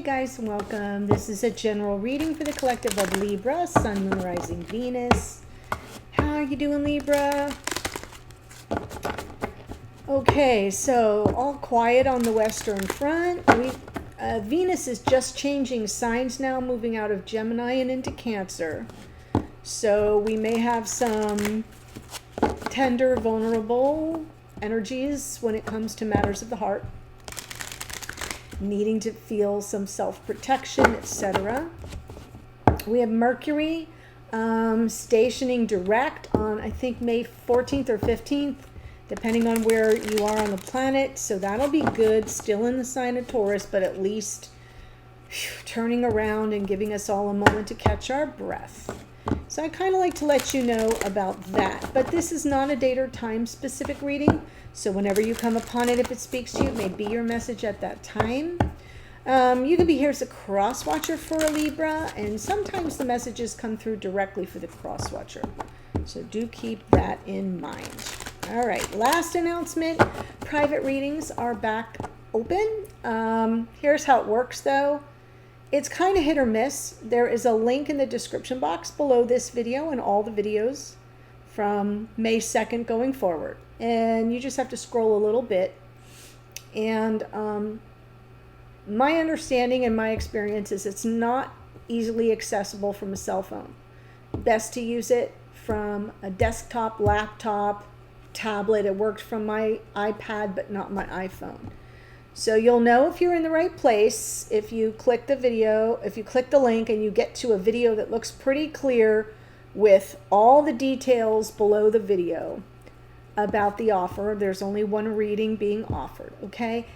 guys, welcome. This is a general reading for the collective of Libra, Sun, Moon, Rising, Venus. How are you doing, Libra? Okay, so all quiet on the Western front. Venus is just changing signs now, moving out of Gemini and into Cancer. So we may have some tender, vulnerable energies when it comes to matters of the heart, needing to feel some self-protection, etc. We have Mercury stationing direct on, I think, May 14th or 15th, depending on where you are on the planet. So that'll be good, still in the sign of Taurus, but at least turning around and giving us all a moment to catch our breath. So I kind of like to let you know about that. But this is not a date or time specific reading. So whenever you come upon it, if it speaks to you, it may be your message at that time. You can be here as a cross watcher for a Libra, and sometimes the messages come through directly for the cross watcher. So do keep that in mind. All right, last announcement. Private readings are back open. Here's how it works, though. It's kind of hit or miss. There is a link in the description box below this video and all the videos from May 2nd going forward. And you just have to scroll a little bit. And my understanding and my experience is it's not easily accessible from a cell phone. Best to use it from a desktop, laptop, tablet. It worked from my iPad, but not my iPhone. So you'll know if you're in the right place if you click the video, if you click the link and you get to a video that looks pretty clear with all the details below the video about the offer. There's only one reading being offered, okay?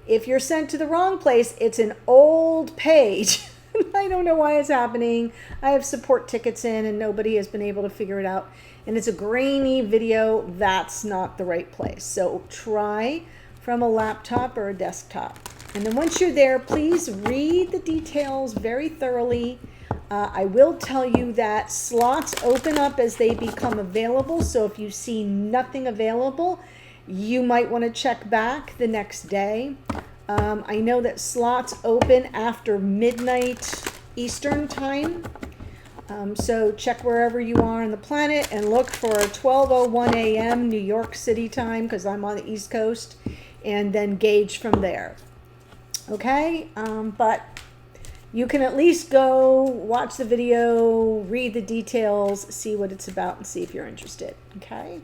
If you're sent to the wrong place, it's an old page. I don't know why it's happening. I have support tickets in and nobody has been able to figure it out. And it's a grainy video. That's not the right place. So try from a laptop or a desktop. And then once you're there, please read the details very thoroughly. I will tell you that slots open up as they become available. So if you see nothing available, you might want to check back the next day. I know that slots open after midnight Eastern time. So check wherever you are on the planet and look for 12:01 a.m. New York City time, because I'm on the East Coast, and then gauge from there. Okay? But you can at least go watch the video, read the details, see what it's about, and see if you're interested. Okay?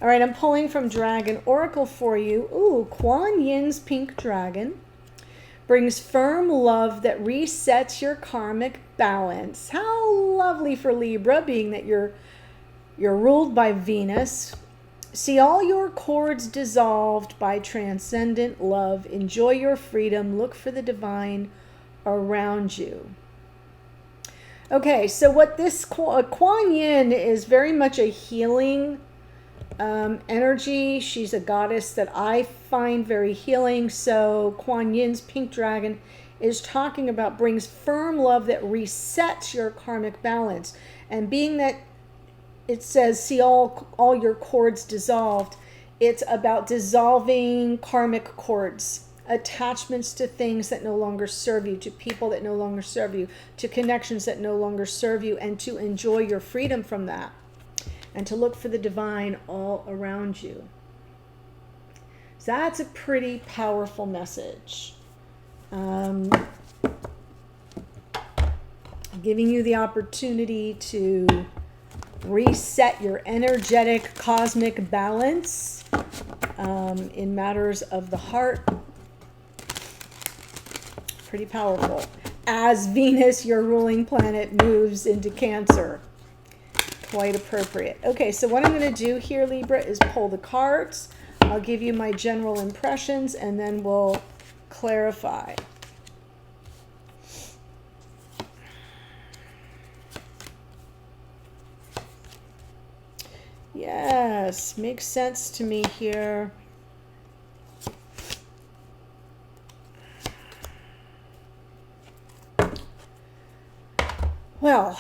All right, I'm pulling from Dragon Oracle for you. Ooh, Kuan Yin's Pink Dragon brings firm love that resets your karmic balance. How lovely for Libra, being that you're ruled by Venus. See all your cords dissolved by transcendent love. Enjoy your freedom. Look for the divine around you. Okay, so what this Kuan Yin is very much a healing energy. She's a goddess that I find very healing. So Kuan Yin's Pink Dragon is talking about brings firm love that resets your karmic balance. And being that it says see all your cords dissolved, it's about dissolving karmic cords, attachments to things that no longer serve you, to people that no longer serve you, to connections that no longer serve you, and to enjoy your freedom from that, and to look for the divine all around you. So that's a pretty powerful message. Giving you the opportunity to reset your energetic cosmic balance in matters of the heart. Pretty powerful. As Venus, your ruling planet, moves into Cancer. Quite appropriate. Okay, so what I'm going to do here, Libra, is pull the cards. I'll give you my general impressions and then we'll clarify. Yes, makes sense to me here. Well,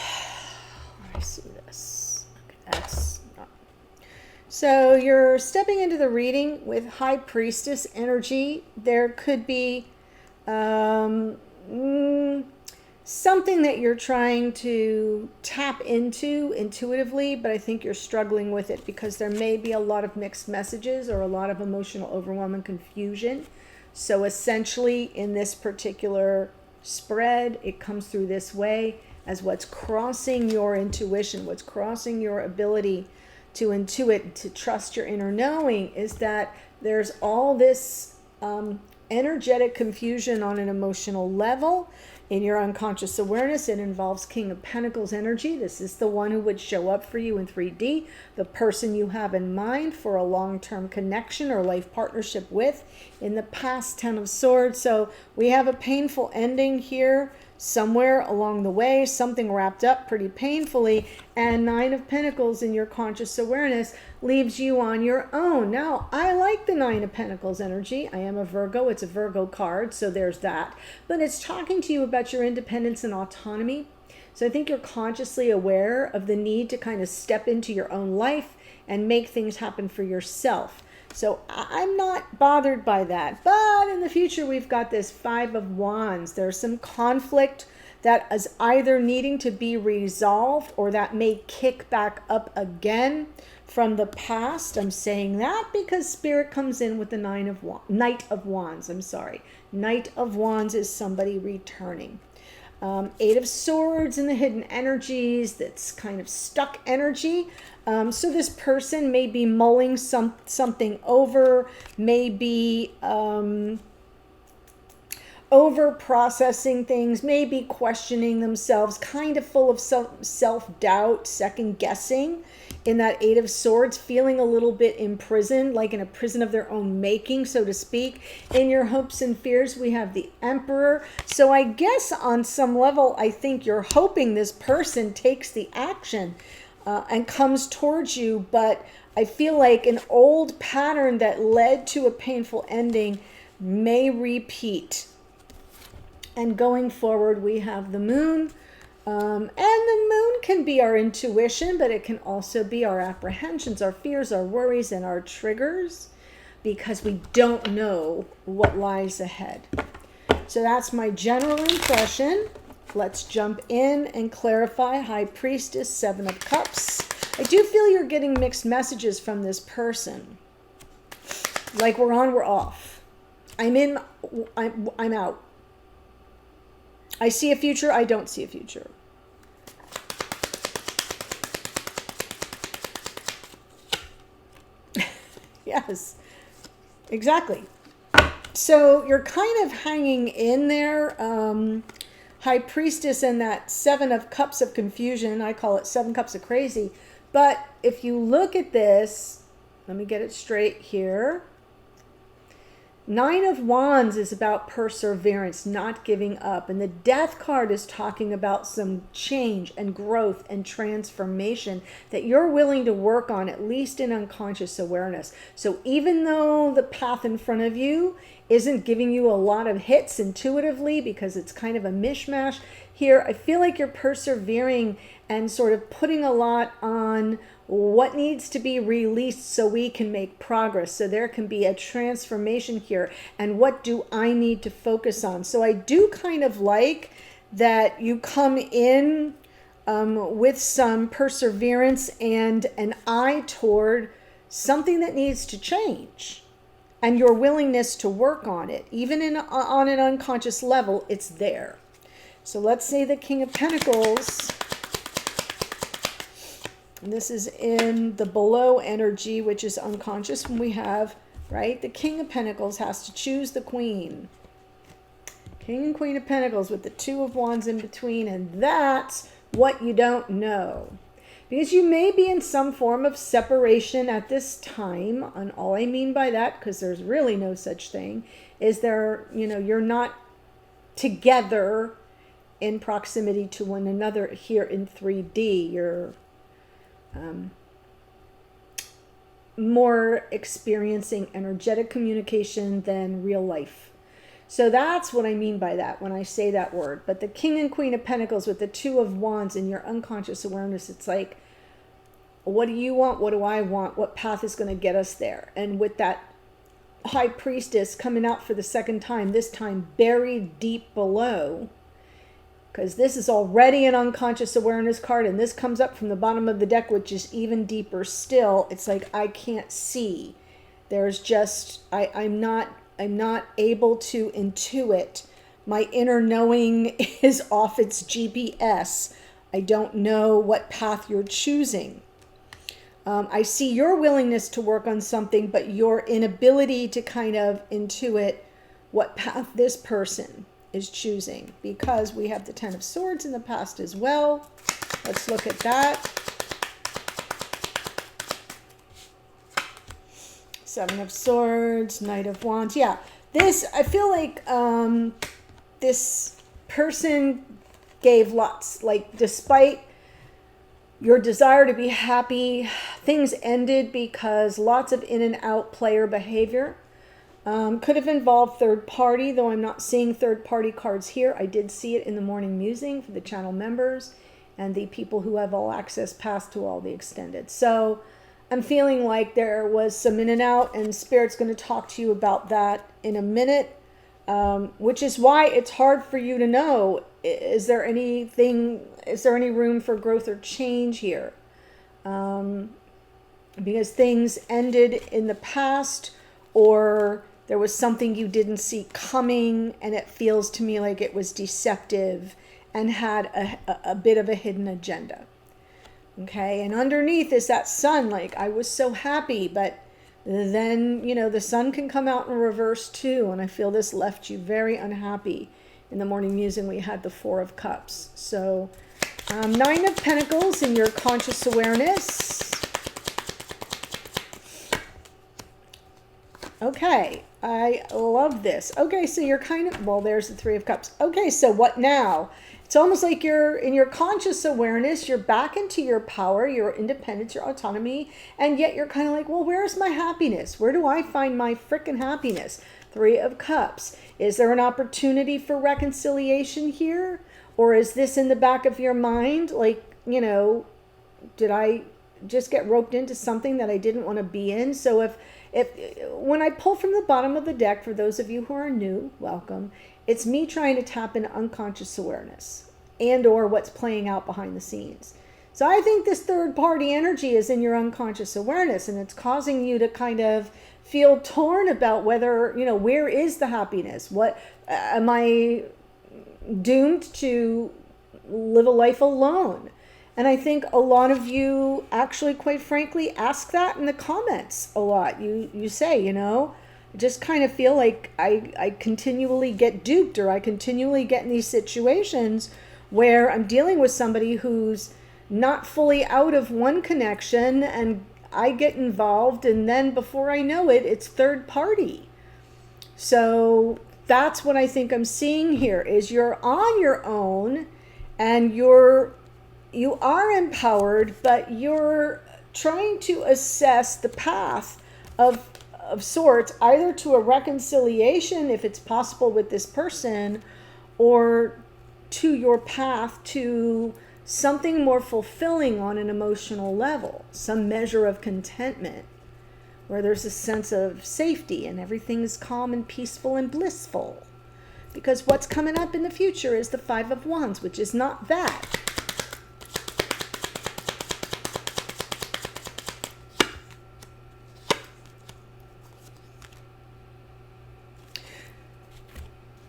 let me see this. Okay, that's not. So you're stepping into the reading with High Priestess energy. There could be something that you're trying to tap into intuitively, but I think you're struggling with it because there may be a lot of mixed messages or a lot of emotional overwhelm and confusion. So essentially in this particular spread, it comes through this way as what's crossing your intuition, what's crossing your ability to intuit, to trust your inner knowing, is that there's all this energetic confusion on an emotional level in your unconscious awareness. It involves King of Pentacles energy. This is the one who would show up for you in 3D, the person you have in mind for a long-term connection or life partnership with. In the past, 10 of Swords. So we have a painful ending here somewhere along the way, something wrapped up pretty painfully, and 9 of Pentacles in your conscious awareness leaves you on your own. Now, I like the 9 of Pentacles energy. I am a Virgo. It's a Virgo card, so there's that. But it's talking to you about your independence and autonomy. So I think you're consciously aware of the need to kind of step into your own life and make things happen for yourself. So I'm not bothered by that. But in the future, we've got this 5 of Wands. There's some conflict that is either needing to be resolved or that may kick back up again from the past. I'm saying that because Spirit comes in with the Knight of Wands. Knight of Wands is somebody returning. 8 of Swords in the hidden energies, that's kind of stuck energy. So this person may be mulling something over, maybe over processing things, maybe questioning themselves, kind of full of self-doubt, second guessing in that 8 of Swords, feeling a little bit imprisoned, like in a prison of their own making, so to speak. In your hopes and fears, we have the Emperor. So I guess on some level, I think you're hoping this person takes the action and comes towards you, but I feel like an old pattern that led to a painful ending may repeat. And going forward, we have the Moon. And the Moon can be our intuition, but it can also be our apprehensions, our fears, our worries, and our triggers, because we don't know what lies ahead. So that's my general impression. Let's jump in and clarify. High Priestess, 7 of Cups. I do feel you're getting mixed messages from this person. Like we're on, we're off. I'm in, I'm out. I see a future, I don't see a future. Yes, exactly. So you're kind of hanging in there. High Priestess and that 7 of Cups of confusion. I call it 7 cups of crazy. But if you look at this, let me get it straight here. 9 of Wands is about perseverance, not giving up. And the Death card is talking about some change and growth and transformation that you're willing to work on, at least in unconscious awareness. So even though the path in front of you isn't giving you a lot of hits intuitively because it's kind of a mishmash here, I feel like you're persevering and sort of putting a lot on what needs to be released so we can make progress, so there can be a transformation here. And what do I need to focus on? So I do kind of like that you come in with some perseverance and an eye toward something that needs to change, and your willingness to work on it, even on an unconscious level. It's there. So let's say the King of Pentacles. And this is in the below energy, which is unconscious. When we have, right, the King of Pentacles has to choose the Queen. King and Queen of Pentacles with the 2 of Wands in between. And that's what you don't know. Because you may be in some form of separation at this time. And all I mean by that, because there's really no such thing, is you're not together in proximity to one another here in 3D. You're more experiencing energetic communication than real life. So that's what I mean by that when I say that word. But the King and Queen of Pentacles with the 2 of Wands in your unconscious awareness, it's like, what do you want? What do I want? What path is going to get us there? And with that High Priestess coming out for the second time, this time buried deep below, because this is already an unconscious awareness card, and this comes up from the bottom of the deck, which is even deeper still. It's like I can't see. There's just I'm not able to intuit. My inner knowing is off its GPS. I don't know what path you're choosing. I see your willingness to work on something, but your inability to kind of intuit what path this person is choosing, because we have the Ten of Swords in the past as well. Let's look at that. Seven of Swords, Knight of Wands. Yeah, this, I feel like this person gave lots, like despite your desire to be happy, things ended because lots of in and out player behavior. Could have involved third party, though I'm not seeing third party cards here. I did see it in the morning musing for the channel members and the people who have all access pass to all the extended. So I'm feeling like there was some in and out, and Spirit's going to talk to you about that in a minute, which is why it's hard for you to know, is there any room for growth or change here? Because things ended in the past, or there was something you didn't see coming, and it feels to me like it was deceptive and had a bit of a hidden agenda. Okay, and underneath is that sun, like I was so happy, but then, you know, the sun can come out in reverse too, and I feel this left you very unhappy. In the morning musing, we had the Four of Cups. So, Nine of Pentacles in your conscious awareness. Okay, I love this. Okay, so you're kind of, well, there's the Three of Cups. Okay, so what now? It's almost like you're in your conscious awareness, you're back into your power, your independence, your autonomy, and yet you're kind of like, well, where's my happiness? Where do I find my frickin' happiness? Three of Cups. Is there an opportunity for reconciliation here? Or is this in the back of your mind? Like, you know, did I just get roped into something that I didn't want to be in? So if when I pull from the bottom of the deck, for those of you who are new, welcome. It's me trying to tap into unconscious awareness and or what's playing out behind the scenes. So I think this third party energy is in your unconscious awareness, and it's causing you to kind of feel torn about whether, you know, where is the happiness? What am I doomed to live a life alone? And I think a lot of you actually, quite frankly, ask that in the comments a lot. You say, you know, I just kind of feel like I continually get duped, or I continually get in these situations where I'm dealing with somebody who's not fully out of one connection, and I get involved, and then before I know it, it's third party. So that's what I think I'm seeing here, is you're on your own, and you are empowered, but you're trying to assess the path of sorts, either to a reconciliation, if it's possible with this person, or to your path to something more fulfilling on an emotional level, some measure of contentment, where there's a sense of safety and everything's calm and peaceful and blissful. Because what's coming up in the future is the Five of Wands, which is not that.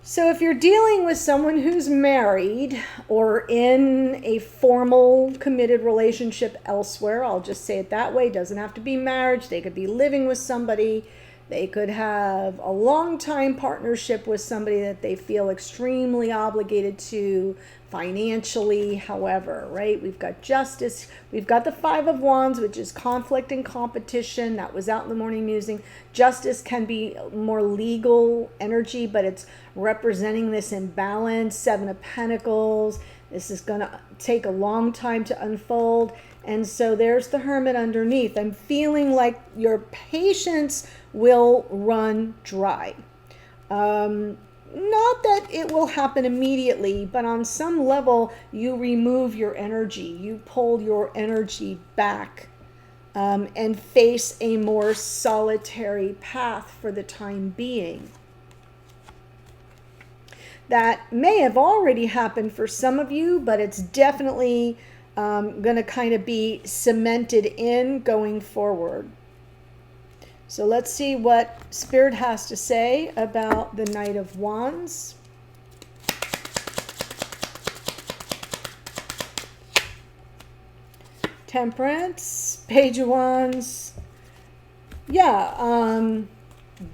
So if you're dealing with someone who's married or in a formal committed relationship elsewhere, I'll just say it that way, doesn't have to be marriage, they could be living with somebody, they could have a long-time partnership with somebody that they feel extremely obligated to financially, however, right? We've got Justice, we've got the Five of Wands, which is conflict and competition. That was out in the morning musing. Justice can be more legal energy, but it's representing this imbalance. Seven of Pentacles. This is going to take a long time to unfold. And so there's the Hermit underneath. I'm feeling like your patience will run dry. Not that it will happen immediately, but on some level, you remove your energy. You pull your energy back and face a more solitary path for the time being. That may have already happened for some of you, but it's definitely going to kind of be cemented in going forward. So let's see what Spirit has to say about the Knight of Wands. Temperance, Page of Wands. Yeah,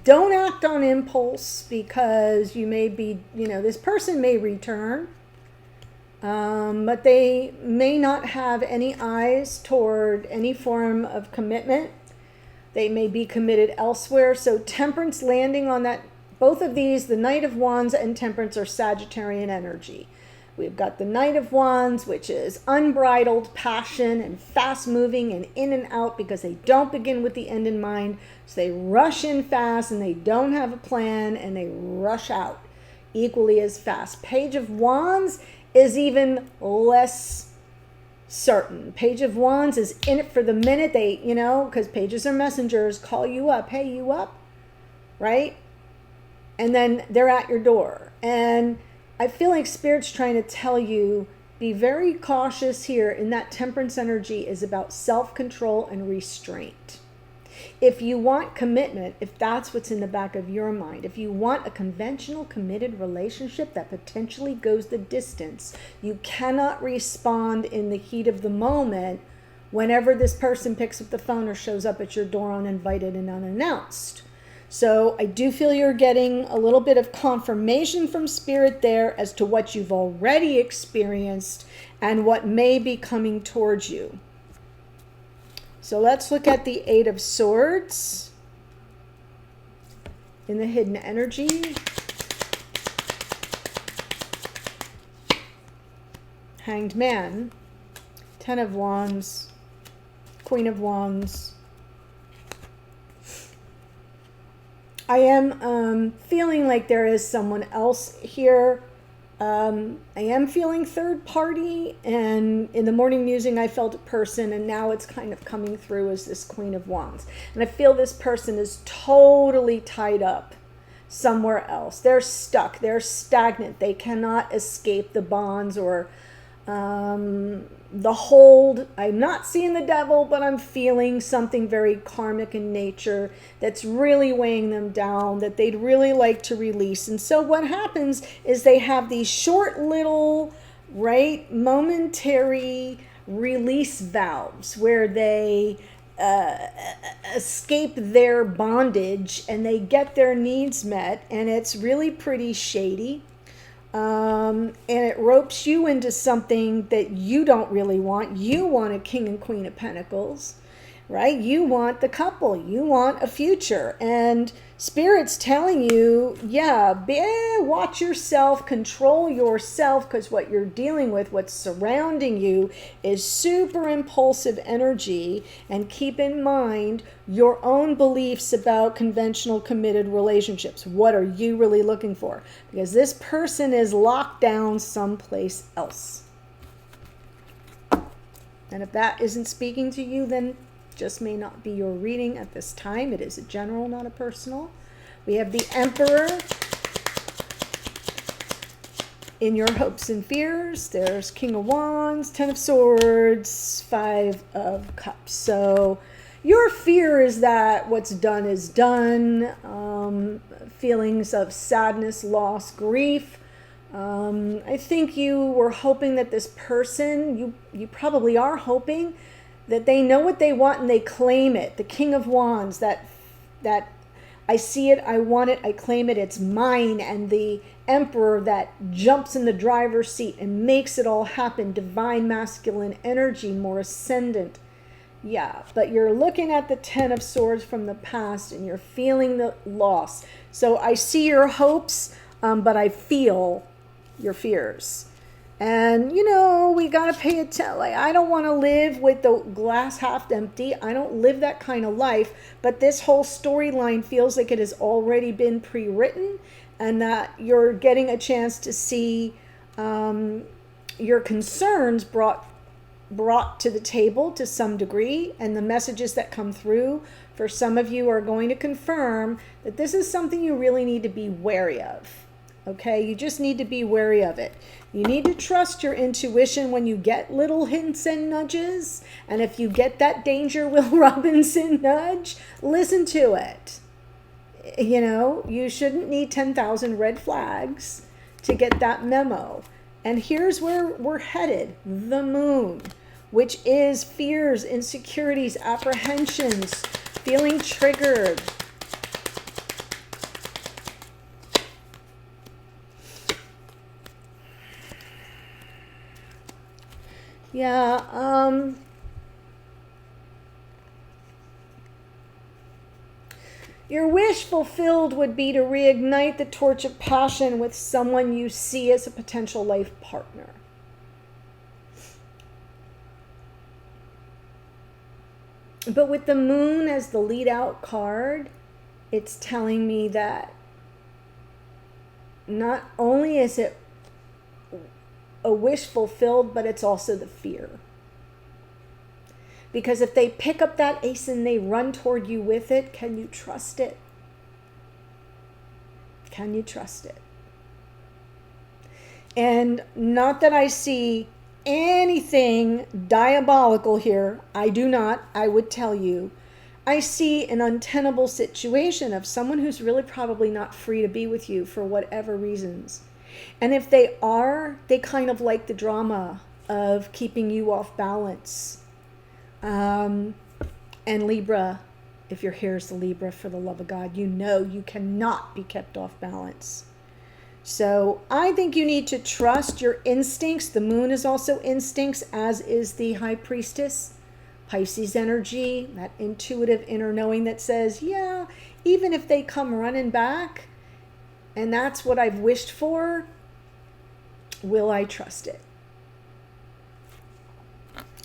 don't act on impulse, because you may be, this person may return, but they may not have any eyes toward any form of commitment. They may be committed elsewhere. So Temperance landing on that, both of these, the Knight of Wands and Temperance, are Sagittarian energy. We've got the Knight of Wands, which is unbridled passion and fast moving and in and out, because they don't begin with the end in mind. So they rush in fast and they don't have a plan, and they rush out equally as fast. Page of Wands is even less certain. Page of Wands is in it for the minute. They, because pages are messengers, call you up, hey, you up, right? And then they're at your door. And I feel like Spirit's trying to tell you, be very cautious here, in that Temperance energy is about self-control and restraint. If you want commitment, if that's what's in the back of your mind, if you want a conventional committed relationship that potentially goes the distance, you cannot respond in the heat of the moment whenever this person picks up the phone or shows up at your door uninvited and unannounced. So I do feel you're getting a little bit of confirmation from Spirit there as to what you've already experienced and what may be coming towards you. So let's look at the Eight of Swords in the hidden energy. Hanged Man, Ten of Wands, Queen of Wands. I am feeling like there is someone else here. I am feeling third party, and in the morning musing I felt a person, and now it's kind of coming through as this Queen of Wands. And I feel this person is totally tied up somewhere else. They're stuck. They're stagnant. They cannot escape the bonds or the hold. I'm not seeing the devil, but I'm feeling something very karmic in nature that's really weighing them down, that they'd really like to release. And so what happens is they have these short little, momentary release valves where they escape their bondage and they get their needs met, and it's really pretty shady. And it ropes you into something that you don't really want. You want a King and Queen of Pentacles, right? You want the couple. You want a future. And Spirit's telling you, watch yourself, control yourself, because what you're dealing with, what's surrounding you, is super impulsive energy. And keep in mind your own beliefs about conventional committed relationships. What are you really looking for? Because this person is locked down someplace else. And if that isn't speaking to you, then just may not be your reading at this time. It is a general, not a personal. We have the Emperor in your hopes and fears. There's King of Wands, Ten of Swords, Five of Cups. So your fear is that what's done is done. Feelings of sadness, loss, grief. I think you were hoping that this person, you probably are hoping that they know what they want and they claim it. The King of Wands, that I see it, I want it, I claim it, it's mine. And the Emperor that jumps in the driver's seat and makes it all happen. Divine masculine energy, more ascendant. Yeah, but you're looking at the Ten of Swords from the past and you're feeling the loss. So I see your hopes, but I feel your fears. And, we got to pay attention. I don't want to live with the glass half empty. I don't live that kind of life. But this whole storyline feels like it has already been pre-written, and that you're getting a chance to see your concerns brought brought to the table to some degree, and the messages that come through for some of you are going to confirm that this is something you really need to be wary of. Okay, you just need to be wary of it. You need to trust your intuition when you get little hints and nudges. And if you get that Danger Will Robinson nudge, listen to it. You know, you shouldn't need 10,000 red flags to get that memo. And here's where we're headed. The moon, which is fears, insecurities, apprehensions, feeling triggered. Yeah, your wish fulfilled would be to reignite the torch of passion with someone you see as a potential life partner. But with the moon as the lead out card, it's telling me that not only is it a wish fulfilled, but it's also the fear. Because if they pick up that ace and they run toward you with it, can you trust it? Can you trust it? And not that I see anything diabolical here. I do not. I would tell you. I see an untenable situation of someone who's really probably not free to be with you for whatever reasons. And if they are, they kind of like the drama of keeping you off balance. And Libra, if you're here as the Libra, for the love of God, you know you cannot be kept off balance. So I think you need to trust your instincts. The moon is also instincts, as is the High Priestess. Pisces energy, that intuitive inner knowing that says, yeah, even if they come running back, and that's what I've wished for, will I trust it?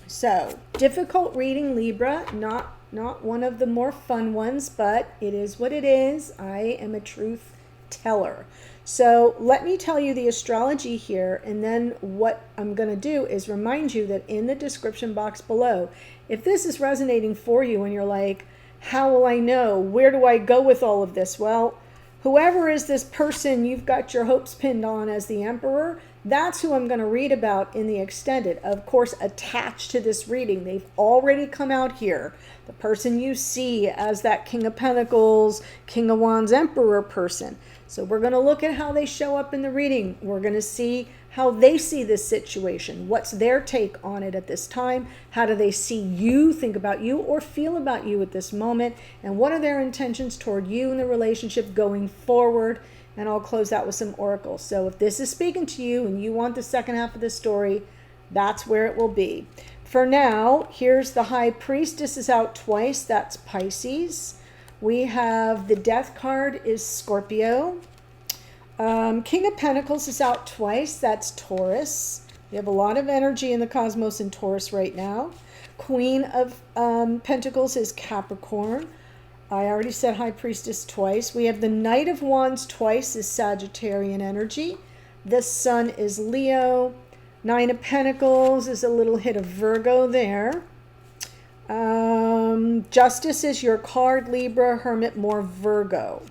So, difficult reading, Libra, not one of the more fun ones, but it is what it is. I am a truth teller. So let me tell you the astrology here, and then what I'm going to do is remind you that in the description box below, if this is resonating for you and you're like, how will I know? Where do I go with all of this? Well, whoever is this person you've got your hopes pinned on as the Emperor, that's who I'm going to read about in the extended. Of course, attached to this reading, they've already come out here. The person you see as that King of Pentacles, King of Wands, Emperor person. So we're going to look at how they show up in the reading. We're going to see how they see this situation. What's their take on it at this time? How do they see you, think about you, or feel about you at this moment? And what are their intentions toward you in the relationship going forward? And I'll close out with some oracles. So if this is speaking to you and you want the second half of the story, that's where it will be. For now, here's the High Priestess is out twice. That's Pisces. We have the Death card is Scorpio. King of Pentacles is out twice. That's Taurus. We have a lot of energy in the cosmos in Taurus right now. Queen of Pentacles is Capricorn. I already said High Priestess twice. We have the Knight of Wands twice is Sagittarian energy. The Sun is Leo. Nine of Pentacles is a little hit of Virgo there. Justice is your card, Libra. Hermit, more Virgo.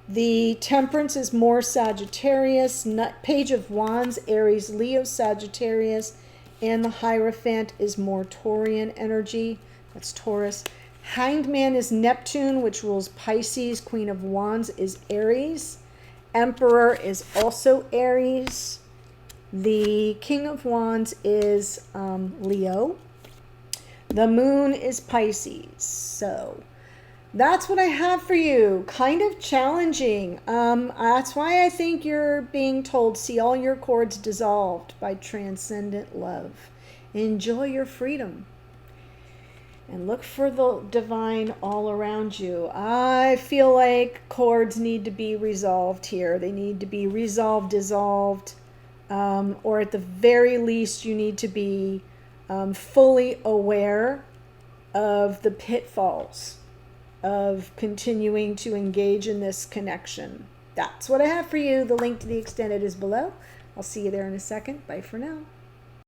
The Temperance is more Sagittarius. Page of Wands, Aries, Leo, Sagittarius. And the Hierophant is more Taurian energy. That's Taurus. Hanged Man is Neptune, which rules Pisces. Queen of Wands is Aries. Emperor is also Aries. The King of Wands is Leo. The Moon is Pisces. So that's what I have for you. Kind of challenging. That's why I think you're being told, see all your cords dissolved by transcendent love. Enjoy your freedom. And look for the divine all around you. I feel like cords need to be resolved here. They need to be resolved, dissolved, or at the very least, you need to be fully aware of the pitfalls of continuing to engage in this connection. That's what I have for you. The link to the extended is below. I'll see you there in a second. Bye for now.